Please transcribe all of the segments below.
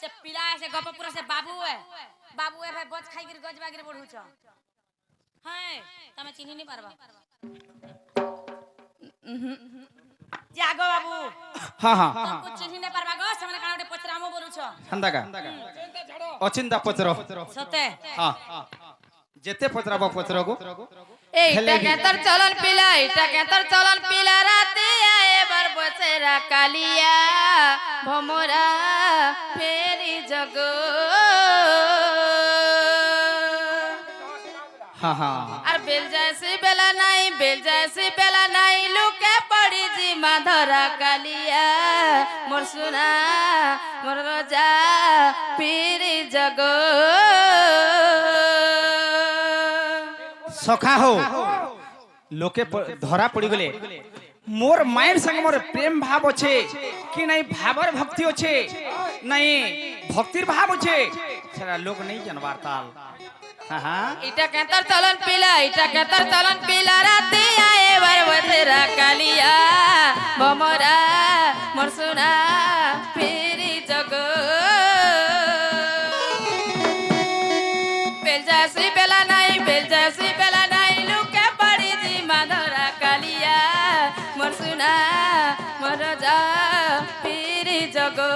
से पिला से गपपुरा से बाबू है भाई बच खाई के गज बागरे बढ़ू छ हां तमे चिन्ह नहीं पारबा जागो बाबू हां हां तुमको चिन्ह नहीं पारबा गो समने काने पचरामो बोलू छ हंदा का अचिंता पचरो सते हां जेते पचराबो पचरगो एटा केतर चलन पिला राते आए बर बसेरा कालिया भमरा फेरी जगो हां हां আর বেল যাইছে বেলা নাই লুকে পড়ি জি মাধরা কালিয়া মোর সুনা মোর রজা ফিরি জগো सखा हो लोके धरा पड़ी गले मोर मायर संग मोर प्रेम भाव अच्छे कि नहीं भावर भक्ति अच्छे नहीं भक्तिर भाव अच्छे सेरा लोक नहीं जानवार ताल हां हां इटा केतर चलन पिला राते आए बर बसेरा कालिया भमरा मोर सुना फिरी जगो बेल जासी बेला नहीं लुके पड़ी जी माधरा कालिया मोर सुना मोर जा फिरी जगो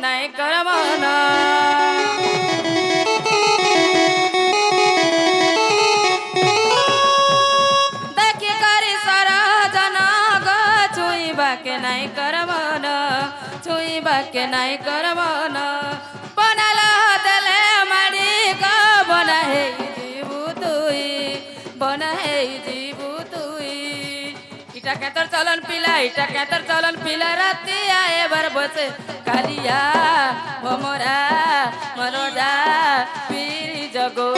नहीं करमना देखी करी सारा जना ग छुईबा के नहीं करमना बनाला दले मारी ग बना है जीवू तुई इटा केतर चलन पिला राती आए बर बसे कालिया भमरा मनोजा पीरी जगो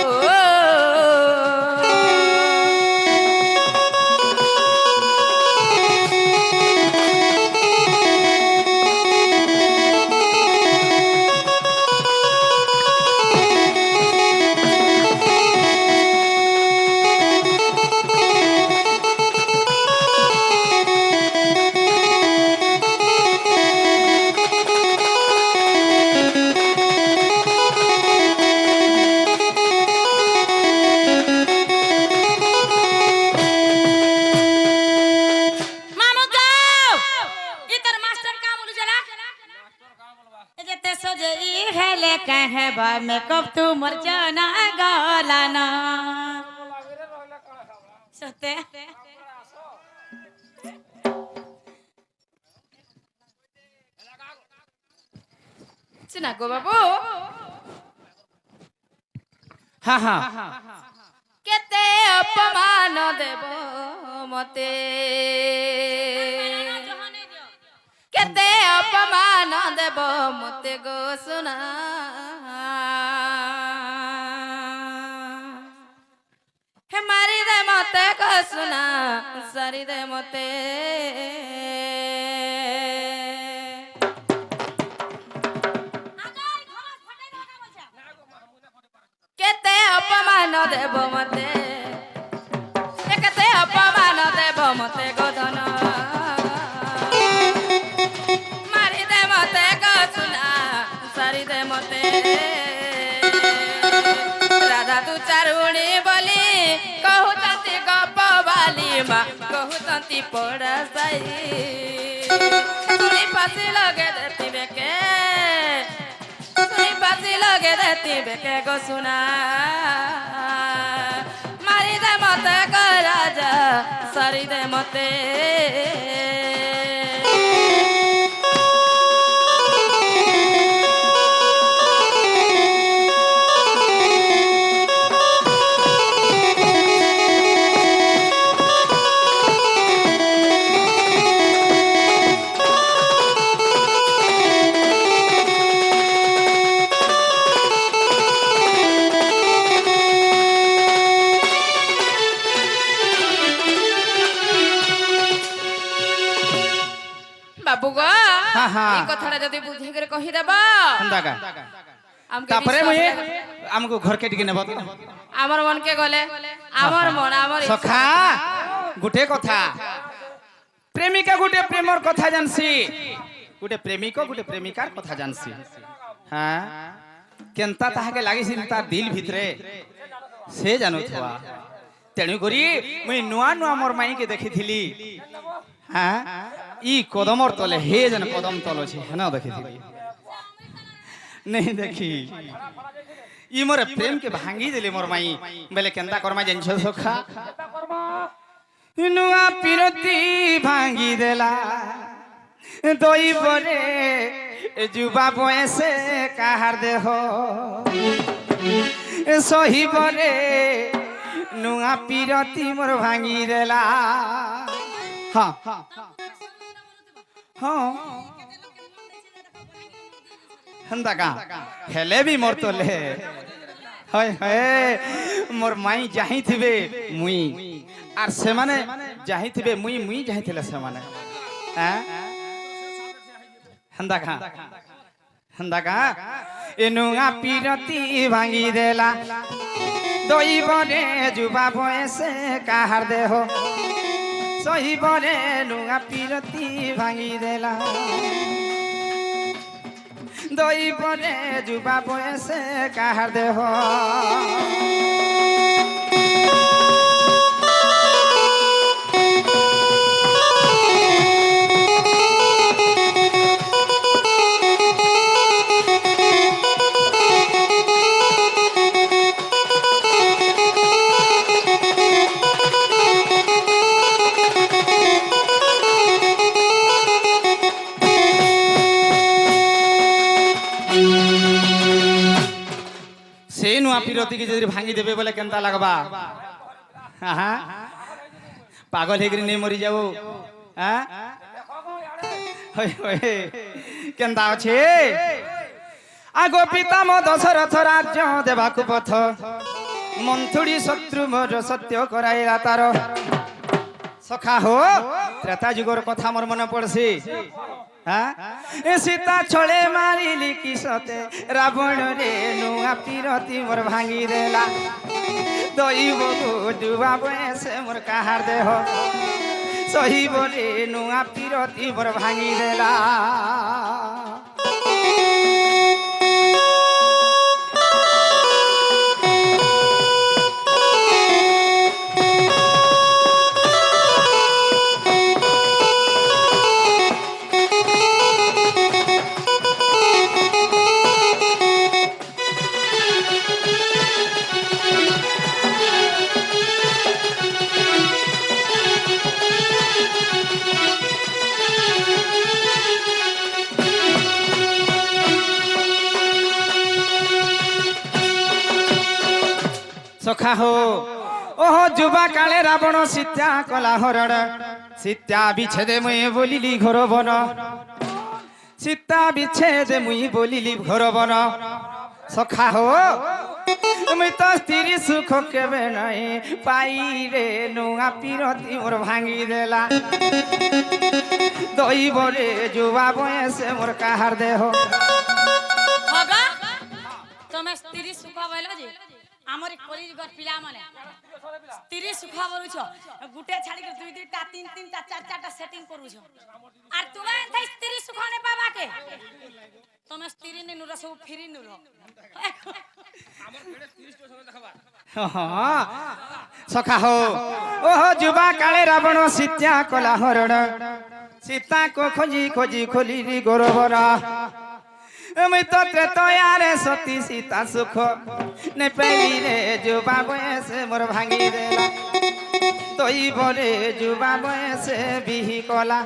में कब तू मर जाना गालाना सते सुना गो बाबू हां हां केते अपमान देव मते केते अपमान देव मते गो सुना हे मारी दे मते गो सुना सारी दे मते केते अपमान देव मते केते अपमान देव मते गो धन मारी दे मते गो सुना सारी दे मते राधा तू चारुणी बोली कहूतंती गप बाली माँ कहूतंती पड़ा साई तुनी फांसी लगे देती बेके तुनी फांसी लगे देती बेके गो सुना କରିଦେ ମତେ बाबू गो हाँ, हाँ। এই কথাটা যদি বুঝি করে কহি দেবা হন্দাকা আমকে তারপরে বিশ্বাস মুই লাগে। আমগো ঘর কে টিকে নেব আমার মনকে গলে আমার মন আমার ইচ্ছা। সখা গুটে কথা প্রেমিকা গুটে প্রেমর কথা জানছি গুটে প্রেমিক গুটে প্রেমিকার কথা জানছি হ্যাঁ কেনতা তাহাকে লাগিছিল তার দিল ভিতরে সে জানুথবা তেণু করি মুই নুয়া নুয়া মোর মাইকে দেখিছিলি হ্যাঁ ই কদমর তলে হে যেন কদম তল আছে হেন দেখিছিলি নেই দেখি ই মোর প্রেম के भांगी देले मोर माई बेले केंदा करमा जंछ सखा नुआ पिरती भांगी देला दई बरे जुबा बयसे काहार देह सही बरे नुआ पिरती मोर भांगी देला हाँ हाँ हंदा का हेले भी मोर तले हाय हाय मोर माई जाही थिबे मुई आर से माने जाही थिबे मुई मुई जाही थिले से माने हैं हंदा का एनुआ पीरती भांगी देला दई बने जुबा बयसे काहार देह सही बने नुआ पीरती भांगी देला दई बने जुबा बयसे काहार देह से नुआ पिरती के जदि भांगी देबे बोले केनता लगबा हां पागल हेगरी नहीं मरी जाओ हां होय होय केनता अछि आगो पितामह दशरथ राज्य देबाकु पथ मंथुड़ी शत्रु मोर सत्य कराइला तार सखा हो त्रेता जुगर कथा मोर मन पड़सी हाँ ए सीता छळे मारिली की सते रावण रे नुआ पिरती मोर भांगी देला दई बगु डुबा बयसे मोर काहार देह सही बोले नुआ पिरती मोर भांगी देला सखा हो ओह जुबा काले रावण सीता कला हरण सीता बिछेदे मुई बोलिली घर बन सीता बिछेदे मुई बोलिली घर बन सखा हो मुई तो स्त्री सुख केबे नहीं पाई रे नुआ पिरती मोर भांगी देला दई बरे जुबा बयसे मोर काहार देह होगा तुम्हें स्त्री सुख बोलो जी हमर कॉलेज घर पिला माने स्त्री सुख बोलुछ गुटे छाड़ी के दुई दुईटा तीन तीनटा चार चारटा सेटिंग करूछ और तुम्हें एथै स्त्री सुख ने बाबा के तुम्हें स्त्री ने नुरा सब फ्री नुरो हमर भेड़े 30 के समय देखबा हाँ सखा हो ओह जुबा काले रावण सीता कला हरण सीता को खोजी खोजी खोली गोरबरा मैं तो त्रेतयारे सती सीता सुख ने पहली रे जुबा बयसे मोर भांगी देला তৈ বরে যুবা বয়সে বিহি কলা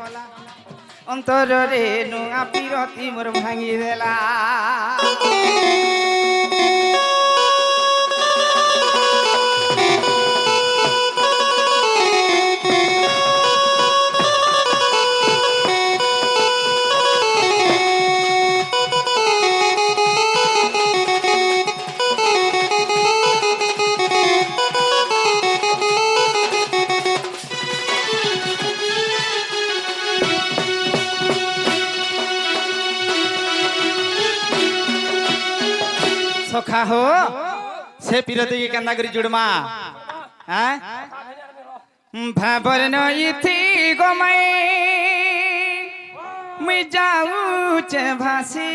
অন্তরে নুয়া পিরতি মোর ভাঙি দেলা सखा हो से पिरती के केंदा करी जुड़मा हैं भाबर नई थी गोमई मैं जाऊ चे भासी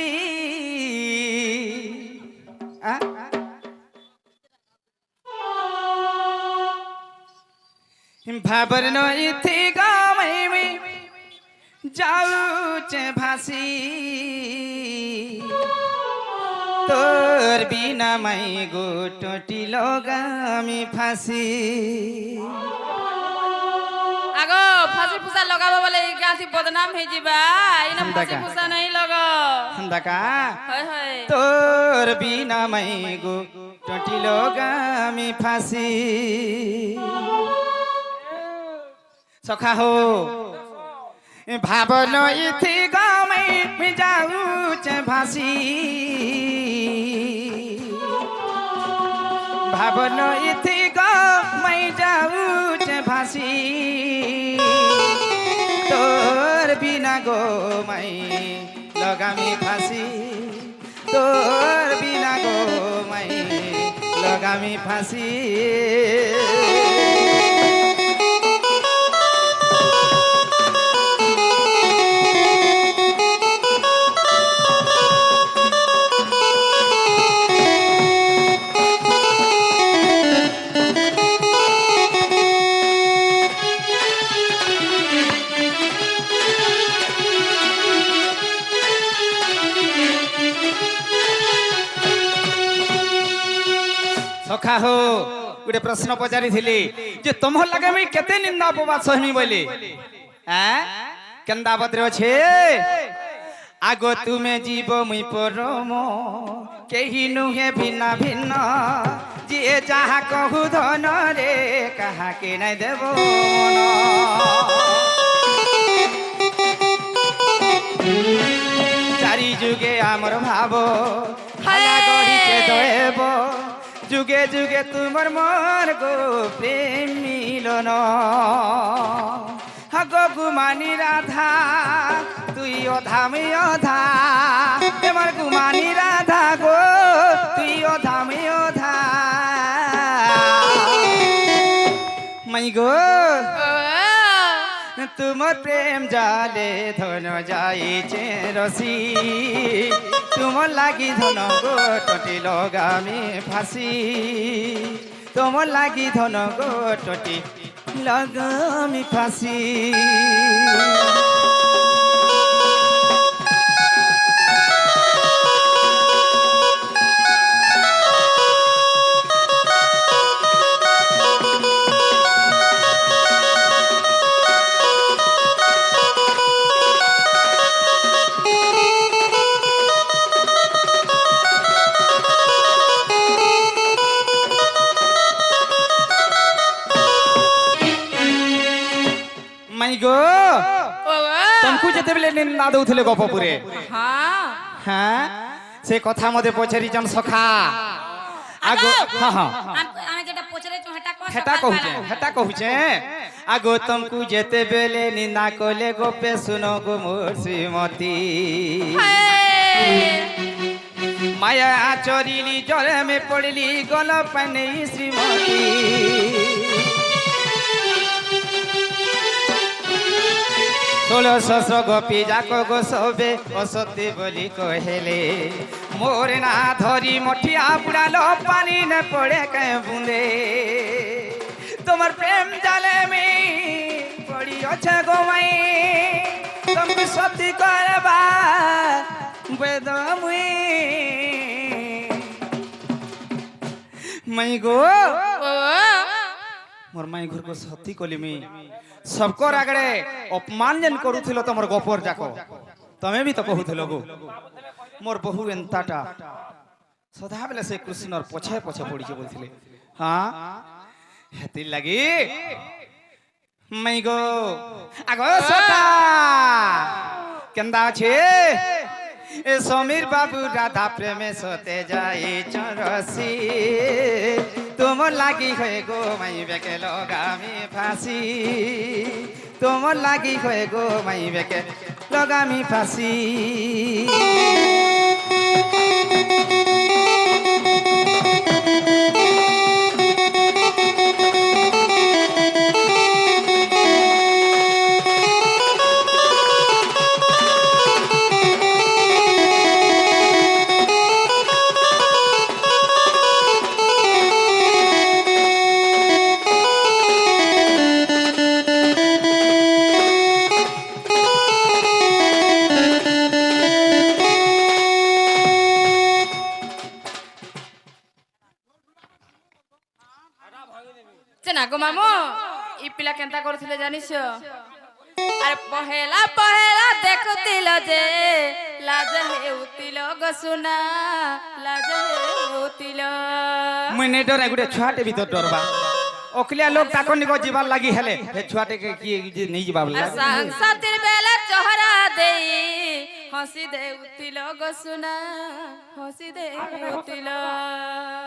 भाबर नई थी गोमई मैं जाऊ चे भासी তোর বিনা মাই গো টটিল গামি ফাঁসি আগো ফাঁসি ফুসা লগাবো বলে গাঁথি বদনাম হয়ে যাবা ইনা ফাঁসি ফুসা নাই লগ হন্দাকা হয় হয় তোর বিনা মাই গো টটিল গামি ফাঁসি সখা হো ভাবন ইথি গামাই যাউছ ভাসি ভাবন ইথি গামাই যাউছ ভাসি তোর বিনা গো মাই লগামি ফাঁসি তোর বিনা গো মাই লগামি ফাঁসি सखा हो गोटे प्रश्न पचारि जे तुम लगे मुई केते निंदा अपवाद सहमी बोले केंदा बद्रे छे आगो तुमे जीव मुई परम केही नुहे भिन्न भिन्न जे जहा कहू धन रे कहा के नै देबो चारि जुगे आमर भावो हाया गढ़ी देब जुगे जुगे तुमर मोर गो प्रेम मिलन गो गुमानी राधा तुई अधा में अधा एमर गुमानी राधा गो तुई अधा में अधा मई गो तुमर प्रेम जाले धन जाइछे रसी तुमर लागी धन गो टटी लगामी फाँसी तुमर लागी धन गो टटी लगामी फाँसी तुमको जेते बेले निंदा दउथिले गपपुरे हां हां से कथा मते पछरी जन सखा आगो हां हां आमे जेटा पोचरे छु हेटा कहूचे आगो तुमको जेते बेले निंदा कोले गोपे सुनो गो मोर श्रीमती माया चोरीली जरे में पड़ली गल पने श्रीमती षोलो सस गोपी जाको गो सबे असत्य बोली कहले मोर ना धरी मठिया बुड़ालो पानी न पड़े कहीं बूंदे तुम्हार प्रेम जाले में पड़ी अच्छे गो मई तुमको सत्य करबा बेदमुई मई गो मोर माई घर को सती कलिमी सबको आगड़े अपमान जेन करूथिलो तमर गपर जाको तमे भी तो कहूथिलो गो मोर बहु एंताटा सदा बेले से कृष्णर पछे पछे पड़ी के बोलथिले हां हेति लगी मई गो आगो सता केंदा छे ए समीर बाबू राधा प्रेमे सोते जाई चरसी तुम लागी होए गो मई बेके लगामी फांसी तुम लागी होए गो मई बेके लगामी फांसी চেনা গো মামু ই পিলা কেনতা করছিলে জানিস আরে পহেলা পহেলা দেখুতিল যে লাজ হেউতিল গো সুনা লাজ হেউতিল मुने डर गुटे छुआटे भी तो डरबा ओकलिया लोग ताको निको जीवन लागी हेले हे छुआटे के की नहीं जीवा আর সাংসাতির বেলা চহরা দেই হসি দেউতিল গো সুনা হসি দেউতিল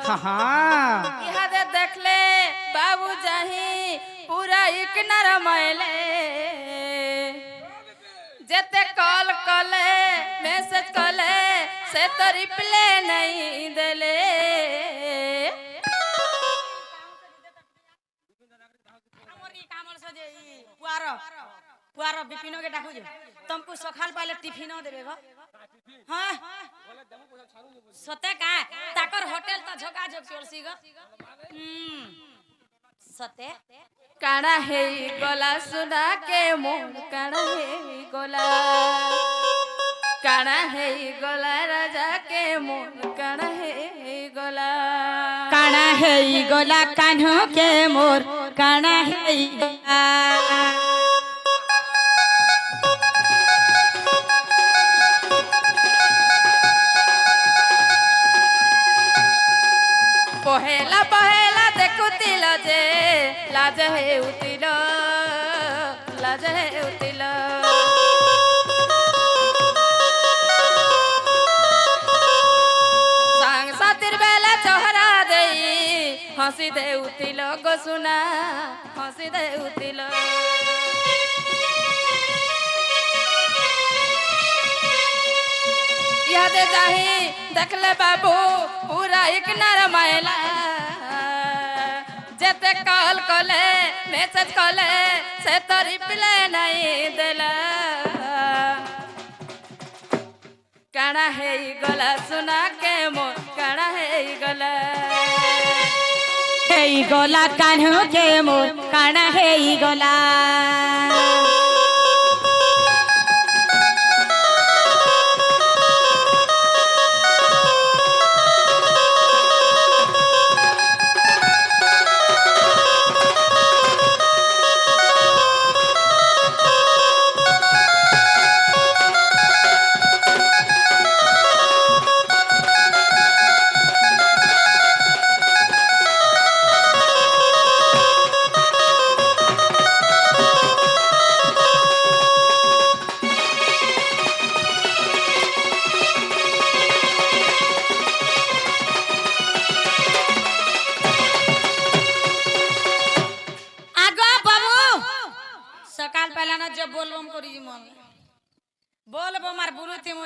हां हां ইহাদে দেখলে বাবু যাহি পুরা ইকনার মাইলে যেতে কল কলে মেসেজ কলে সে তো রিপ্লে নাই দেলে हमर ई कामल से जे ई पुआर बिपिनो के डाकू जे तुमको सखाल पहले टिफिन देबे गो हां सते का ताकर होटल त झोका झोक चलसी गो सते কানা হেই গলা সুনা কে মোর কানা হেই গলা কানা হেই গলা রাজা কে মোর কানা হেই গলা काना हेई गोला कान्हो के मोर काना हेई পহেলা পহেলা দেখুতিল যে লাজ হেউতিল লাজ হেউতিল সাংসাতির বেলা চহরা দেই হসি দেউতিল গো সুনা হসি দেউতিল ইয়াদে যাহি দেখলে বাবু পুরা ইকনার মাইলা যেতে কল কলে মেসেজ কলে সে তো রিপ্লে নাই দেলা কানা হেই গলা সুনা কে মোর কানা হেই গলা हेई गोला कान्हो के मोर काना हेई गोला सकाल पहला ना जब बोलबम करी मम्मी बोलबो मार बुरुती मो